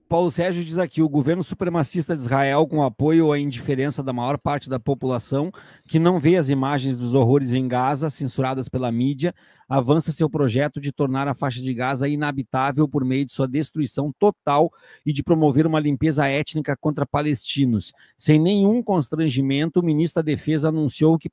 Paulo Sérgio diz aqui: o governo supremacista de Israel, com apoio ou a indiferença da maior parte da população, que não vê as imagens dos horrores em Gaza, censuradas pela mídia, avança seu projeto de tornar a faixa de Gaza inabitável por meio de sua destruição total e de promover uma limpeza étnica contra palestinos. Sem nenhum constrangimento, o ministro da Defesa anunciou que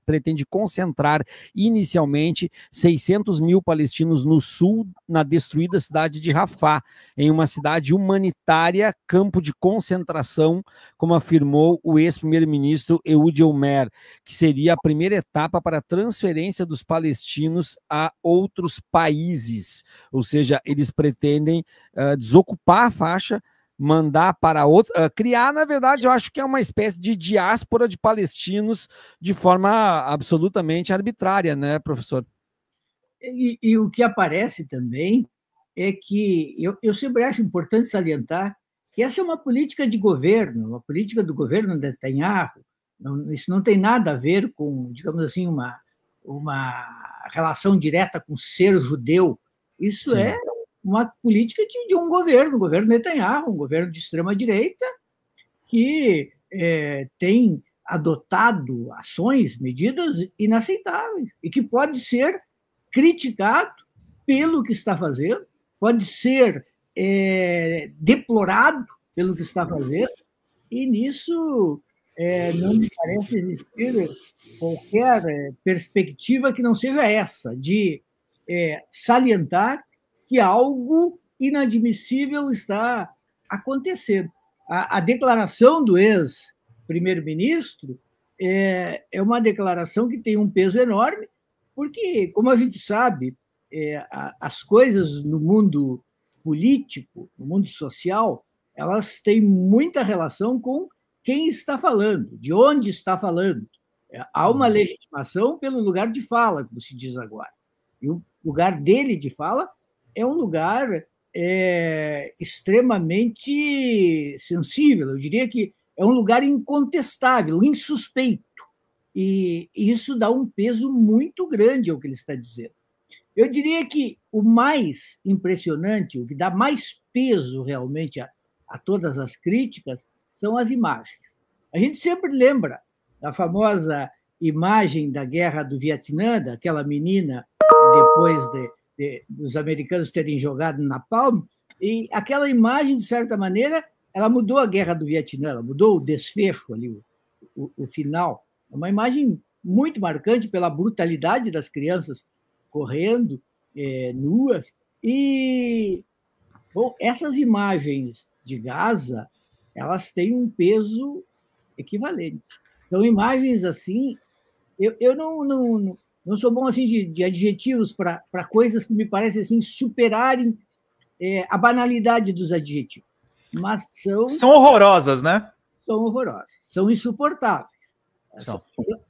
pretende concentrar inicialmente 600 mil palestinos no sul, na destruída cidade de Rafah, em uma cidade humanitária, campo de concentração, como afirmou o ex-primeiro-ministro Ehud Olmert, que seria a primeira etapa para a transferência dos palestinos a outros países. Ou seja, eles pretendem desocupar a faixa, mandar para outro, criar, na verdade, eu acho que é uma espécie de diáspora de palestinos de forma absolutamente arbitrária, né, professor? E o que aparece também é que eu sempre acho importante salientar que essa é uma política de governo, uma política do governo Netanyahu. Isso não tem nada a ver com, digamos assim, uma relação direta com ser judeu. Isso Sim. É uma política de um governo, o governo Netanyahu, um governo de extrema-direita, que tem adotado ações, medidas inaceitáveis, e que pode ser criticado pelo que está fazendo, pode ser deplorado pelo que está fazendo, e nisso não me parece existir qualquer perspectiva que não seja essa, de salientar que algo inadmissível está acontecendo. A declaração do ex-primeiro-ministro é uma declaração que tem um peso enorme, porque, como a gente sabe, as coisas no mundo político, no mundo social, elas têm muita relação com quem está falando, de onde está falando. Há uma legitimação pelo lugar de fala, como se diz agora. E o lugar dele de fala é um lugar extremamente sensível. Eu diria que é um lugar incontestável, insuspeito. E isso dá um peso muito grande ao que ele está dizendo. Eu diria que o mais impressionante, o que dá mais peso realmente a todas as críticas, são as imagens. A gente sempre lembra da famosa imagem da Guerra do Vietnã, daquela menina, depois dos americanos terem jogado napalm, e aquela imagem, de certa maneira, ela mudou a Guerra do Vietnã, ela mudou o desfecho ali, o final. É uma imagem muito marcante pela brutalidade das crianças correndo, nuas. E, bom, essas imagens de Gaza, elas têm um peso equivalente. Então, imagens assim, eu não sou bom assim de adjetivos para coisas que me parecem assim, superarem a banalidade dos adjetivos. Mas são horrorosas, né? São horrorosas, são insuportáveis.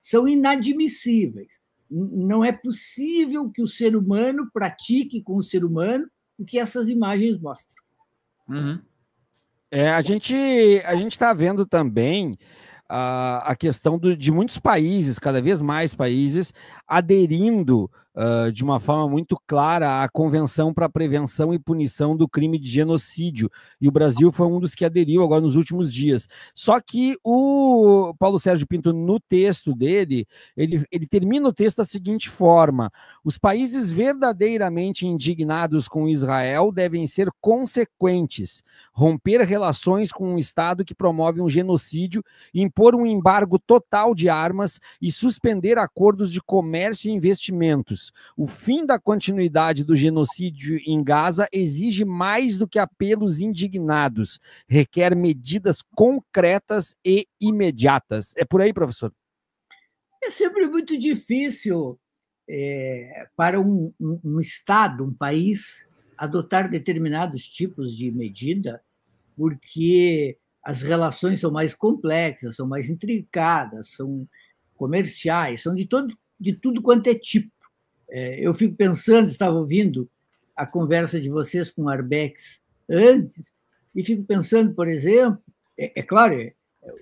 São inadmissíveis. Não é possível que o ser humano pratique com o ser humano o que essas imagens mostram. Uhum. A gente está vendo também a questão de muitos países, cada vez mais países, aderindo de uma forma muito clara à Convenção para a Prevenção e Punição do Crime de Genocídio. E o Brasil foi um dos que aderiu agora nos últimos dias. Só que o Paulo Sérgio Pinto, no texto dele, ele termina o texto da seguinte forma: os países verdadeiramente indignados com Israel devem ser consequentes, romper relações com um Estado que promove um genocídio, impor um embargo total de armas e suspender acordos de comércio e investimentos. O fim da continuidade do genocídio em Gaza exige mais do que apelos indignados, requer medidas concretas e imediatas. É por aí, professor? É sempre muito difícil para um Estado, um país, adotar determinados tipos de medida, porque as relações são mais complexas, são mais intricadas, são comerciais, são de tudo quanto é tipo. Eu fico pensando, estava ouvindo a conversa de vocês com o Arbex antes, e fico pensando, por exemplo, claro,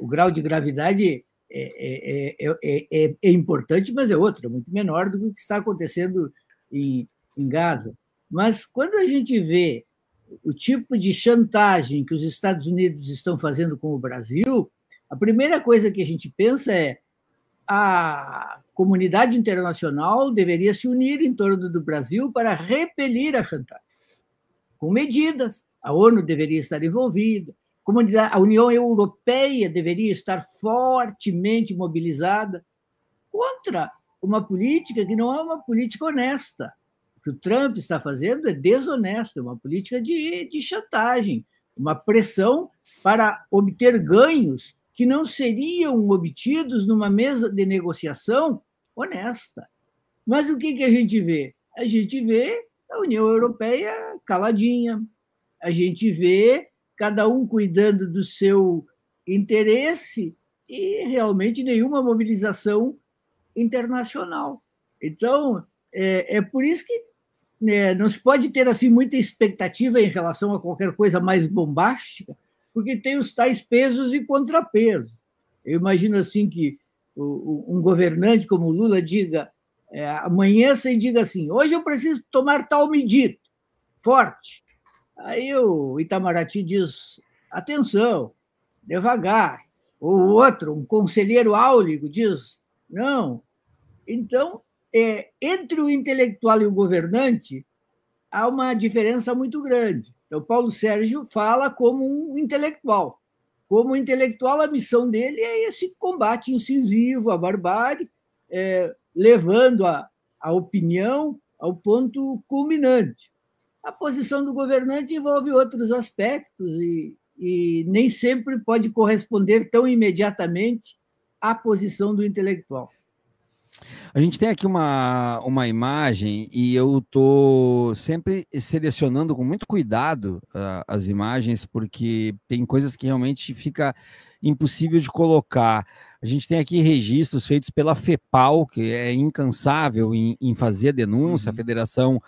o grau de gravidade é importante, mas é outro, é muito menor do que está acontecendo em Gaza. Mas quando a gente vê o tipo de chantagem que os Estados Unidos estão fazendo com o Brasil, a primeira coisa que a gente pensa é a comunidade internacional deveria se unir em torno do Brasil para repelir a chantagem, com medidas. A ONU deveria estar envolvida, a União Europeia deveria estar fortemente mobilizada contra uma política que não é uma política honesta. O que o Trump está fazendo é desonesto, é uma política de chantagem, uma pressão para obter ganhos que não seriam obtidos numa mesa de negociação honesta. Mas o que a gente vê? A gente vê a União Europeia caladinha, a gente vê cada um cuidando do seu interesse e realmente nenhuma mobilização internacional. Então, é por isso que não se pode ter assim muita expectativa em relação a qualquer coisa mais bombástica, porque tem os tais pesos e contrapesos. Eu imagino assim que um governante como Lula diga, amanheça e diga assim, hoje eu preciso tomar tal medida, forte. Aí o Itamaraty diz, atenção, devagar. Ou o outro, um conselheiro áulico, diz, não. Então, entre o intelectual e o governante, há uma diferença muito grande. Então, Paulo Sérgio fala como um intelectual. Como intelectual, a missão dele é esse combate incisivo à barbárie, levando a opinião ao ponto culminante. A posição do governante envolve outros aspectos e nem sempre pode corresponder tão imediatamente à posição do intelectual. A gente tem aqui uma imagem e eu estou sempre selecionando com muito cuidado as imagens, porque tem coisas que realmente fica impossível de colocar. A gente tem aqui registros feitos pela FEPAL, que é incansável em fazer a denúncia, a Federação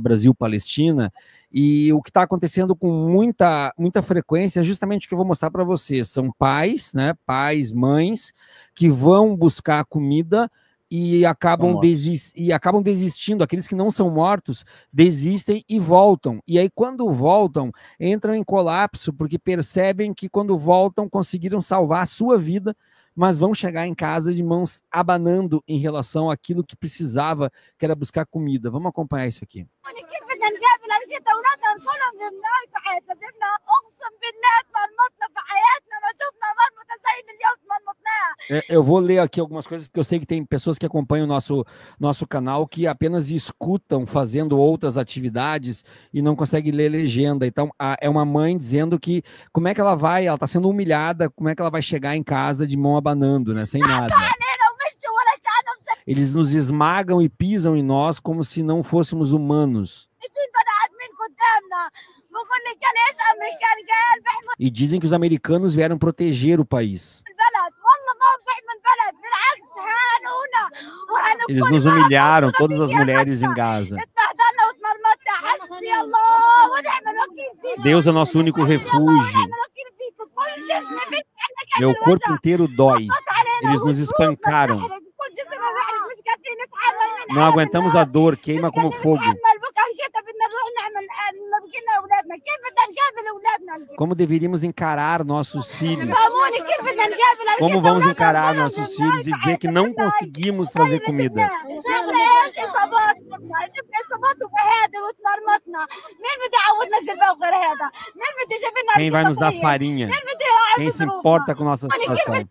Brasil-Palestina, e o que está acontecendo com muita frequência é justamente o que eu vou mostrar para vocês. São pais, né, pais, que vão buscar comida e acabam desistindo. Aqueles que não são mortos desistem e voltam. E aí, quando voltam, entram em colapso, porque percebem que quando voltam conseguiram salvar a sua vida, mas vão chegar em casa de mãos abanando em relação àquilo que precisava, que era buscar comida. Vamos acompanhar isso aqui. Eu vou ler aqui algumas coisas, porque eu sei que tem pessoas que acompanham o nosso canal que apenas escutam fazendo outras atividades e não conseguem ler legenda. Então, é uma mãe dizendo que como é que ela está sendo humilhada, como é que ela vai chegar em casa de mão abanando, né, sem nada. Eles nos esmagam e pisam em nós como se não fôssemos humanos. E dizem que os americanos vieram proteger o país. Eles nos humilharam, todas as mulheres em Gaza. Deus é o nosso único refúgio. Meu corpo inteiro dói. Eles nos espancaram. Não aguentamos a dor, queima como fogo. Como deveríamos encarar nossos filhos? Como vamos encarar nossos filhos e dizer que não conseguimos trazer comida? Quem vai nos dar farinha? Quem se importa com nossa situação?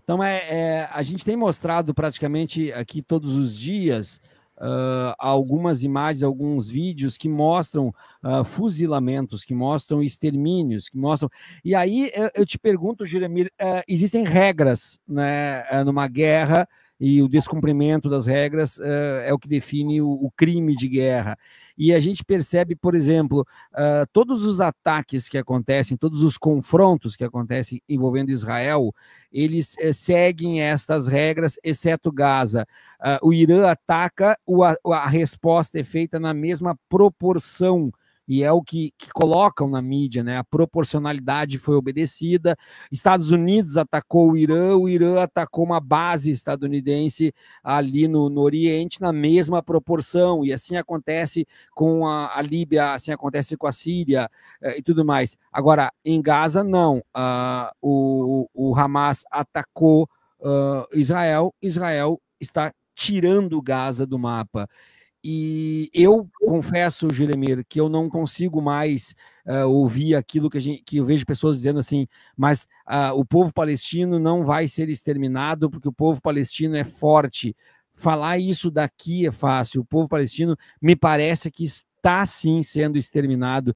Então, a gente tem mostrado praticamente aqui todos os dias algumas imagens, alguns vídeos que mostram fuzilamentos, que mostram extermínios, que mostram... E aí eu te pergunto, Jeremir, existem regras, né, numa guerra, e o descumprimento das regras é o que define o crime de guerra. E a gente percebe, por exemplo, todos os ataques que acontecem, todos os confrontos que acontecem envolvendo Israel, eles seguem estas regras, exceto Gaza. O Irã ataca, a resposta é feita na mesma proporção e é o que colocam na mídia, né? A proporcionalidade foi obedecida. Estados Unidos atacou o Irã atacou uma base estadunidense ali no Oriente na mesma proporção, e assim acontece com a Líbia, assim acontece com a Síria e tudo mais. Agora, em Gaza, não. O Hamas atacou Israel está tirando Gaza do mapa. E eu confesso, Juremir, que eu não consigo mais ouvir aquilo que eu vejo pessoas dizendo assim, mas o povo palestino não vai ser exterminado porque o povo palestino é forte. Falar isso daqui é fácil. O povo palestino me parece que está sim sendo exterminado.